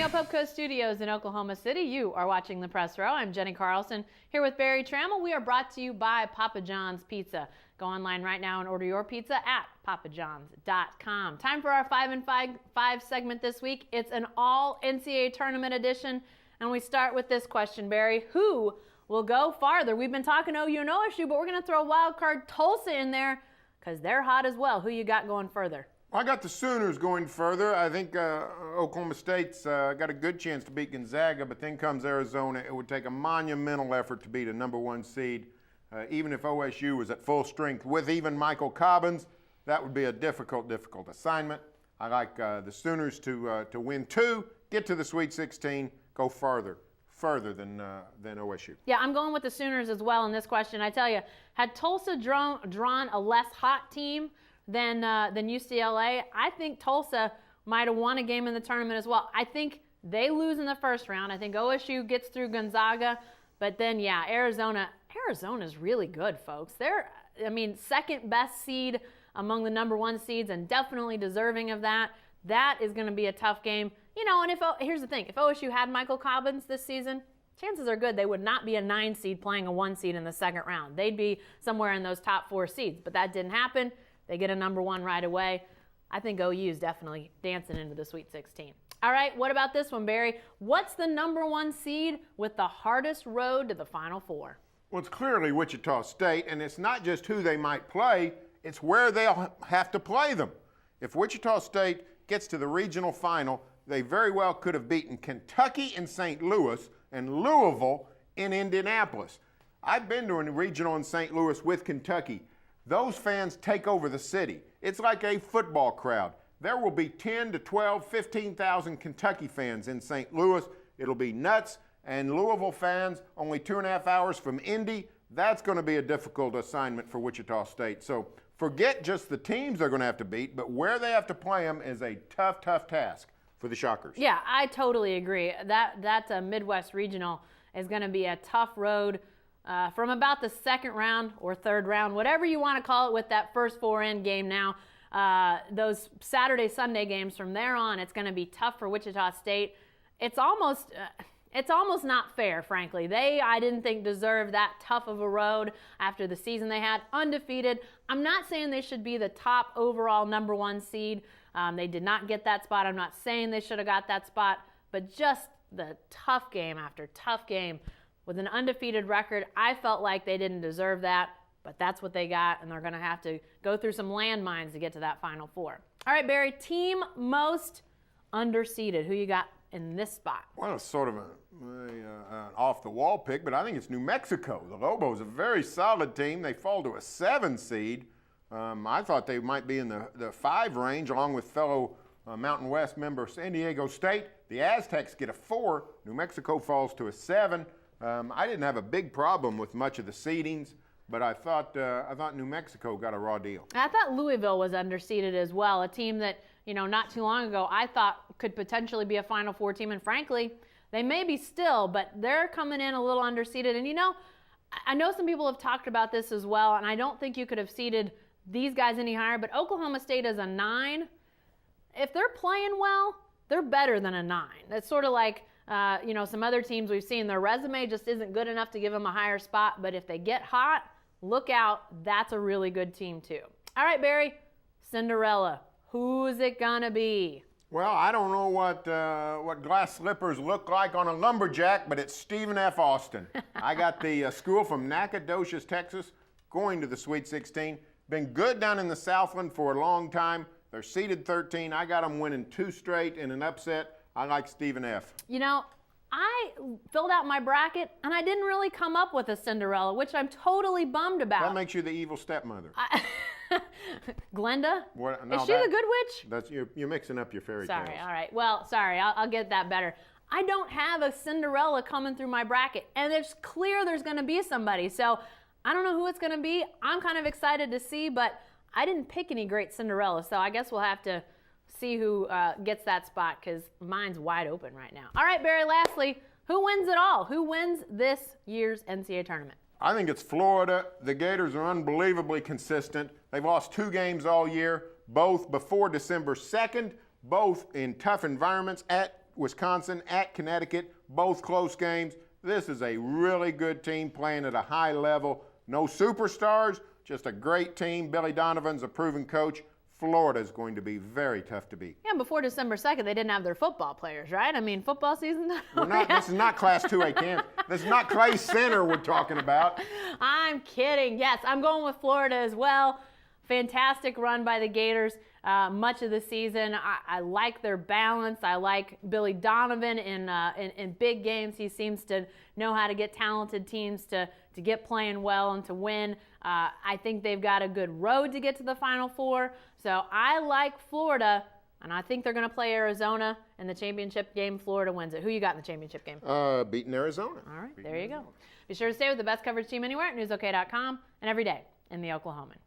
Pubco Studios in Oklahoma City. You are watching The Press Row. I'm Jenny Carlson here with Barry Trammell. We are brought to you by Papa John's Pizza. Go online right now and order your pizza at papajohns.com. Time for our 5 and 5 segment this week. It's an all NCAA tournament edition, and we start with this question, Barry. Who will go farther? We've been talking OU and OSU, but we're going to throw wild card Tulsa in there because they're hot as well. Who you got going further? I got the Sooners going further. I think Oklahoma State's got a good chance to beat Gonzaga, but then comes Arizona. It would take a monumental effort to beat a number one seed. Even if OSU was at full strength with even Michael Cobbins, that would be a difficult assignment. I like the Sooners to win 2, get to the Sweet 16, go further than OSU. Yeah, I'm going with the Sooners as well in this question. I tell you, had Tulsa drawn a less hot team than UCLA, I think Tulsa might have won a game in the tournament as well. I think they lose in the first round. I think OSU gets through Gonzaga, but then, yeah, Arizona's really good, folks. They're, second best seed among the number one seeds and definitely deserving of that. That is going to be a tough game. You know, and here's the thing. If OSU had Michael Cobbins this season, chances are good they would not be a 9 seed playing a 1 seed in the second round. They'd be somewhere in those top 4 seeds, but that didn't happen. They get a number 1 right away. I think OU is definitely dancing into the Sweet 16. All right, what about this one, Barry? What's the number 1 seed with the hardest road to the Final Four? Well, it's clearly Wichita State, and it's not just who they might play, it's where they'll have to play them. If Wichita State gets to the regional final, they very well could have beaten Kentucky in St. Louis and Louisville in Indianapolis. I've been to a regional in St. Louis with Kentucky. Those fans take over the city. It's like a football crowd. There will be 10 to 12, 15,000 Kentucky fans in St. Louis. It'll be nuts. And Louisville fans, only 2.5 hours from Indy, that's going to be a difficult assignment for Wichita State. So forget just the teams they're going to have to beat, but where they have to play them is a tough task for the Shockers. Yeah, I totally agree. That Midwest Regional is going to be a tough road from about the second round or third round, whatever you want to call it, with that first 4-in game now. Those Saturday, Sunday games from there on, it's going to be tough for Wichita State. It's almost not fair, frankly. I didn't think deserved that tough of a road after the season they had, undefeated. I'm not saying they should be the top overall number 1 seed. They did not get that spot. I'm not saying they should have got that spot, but just the tough game after tough game with an undefeated record, I felt like they didn't deserve that, but that's what they got, and they're going to have to go through some landmines to get to that Final Four. All right, Barry, team most underseeded. Who you got in this spot? Well, it's sort of an off-the-wall pick, but I think it's New Mexico. The Lobos, a very solid team. They fall to a 7 seed. I thought they might be in the 5 range, along with fellow Mountain West member San Diego State. The Aztecs get a 4. New Mexico falls to a 7. I didn't have a big problem with much of the seedings, but I thought New Mexico got a raw deal. I thought Louisville was underseeded as well, a team that, not too long ago I thought could potentially be a Final Four team, and frankly, they may be still, but they're coming in a little underseeded. And I know some people have talked about this as well, and I don't think you could have seeded these guys any higher, but Oklahoma State is a 9. If they're playing well, they're better than a 9. It's sort of like some other teams we've seen, their resume just isn't good enough to give them a higher spot, but if they get hot, look out, that's a really good team too. All right, Barry, Cinderella, who's it gonna be? Well, I don't know what glass slippers look like on a lumberjack, but it's Stephen F. Austin. I got the school from Nacogdoches, Texas, going to the Sweet 16. Been good down in the Southland for a long time. They're seeded 13. I got them winning 2 straight in an upset. I like Stephen F. I filled out my bracket, and I didn't really come up with a Cinderella, which I'm totally bummed about. That makes you the evil stepmother. Glenda? No, is she the good witch? That's you're mixing up your fairy tales. Sorry, all right. Well, sorry, I'll get that better. I don't have a Cinderella coming through my bracket, and it's clear there's going to be somebody. So I don't know who it's going to be. I'm kind of excited to see, but I didn't pick any great Cinderella, so I guess we'll have to see who gets that spot, because mine's wide open right now. All right, Barry, lastly, who wins it all? Who wins this year's NCAA tournament? I think it's Florida. The Gators are unbelievably consistent. They've lost 2 games all year, both before December 2nd, both in tough environments at Wisconsin, at Connecticut, both close games. This is a really good team playing at a high level. No superstars, just a great team. Billy Donovan's a proven coach. Florida is going to be very tough to beat. Yeah, before December 2nd, they didn't have their football players, right? I mean, football season. This is not Class 2A camp. This is not Clay Center we're talking about. I'm kidding. Yes, I'm going with Florida as well. Fantastic run by the Gators much of the season. I like their balance. I like Billy Donovan in big games. He seems to know how to get talented teams to get playing well and to win. I think they've got a good road to get to the Final Four. So I like Florida, and I think they're going to play Arizona in the championship game. Florida wins it. Who you got in the championship game? Beating Arizona. All right, there you go. Be sure to stay with the best coverage team anywhere at newsok.com and every day in the Oklahoman.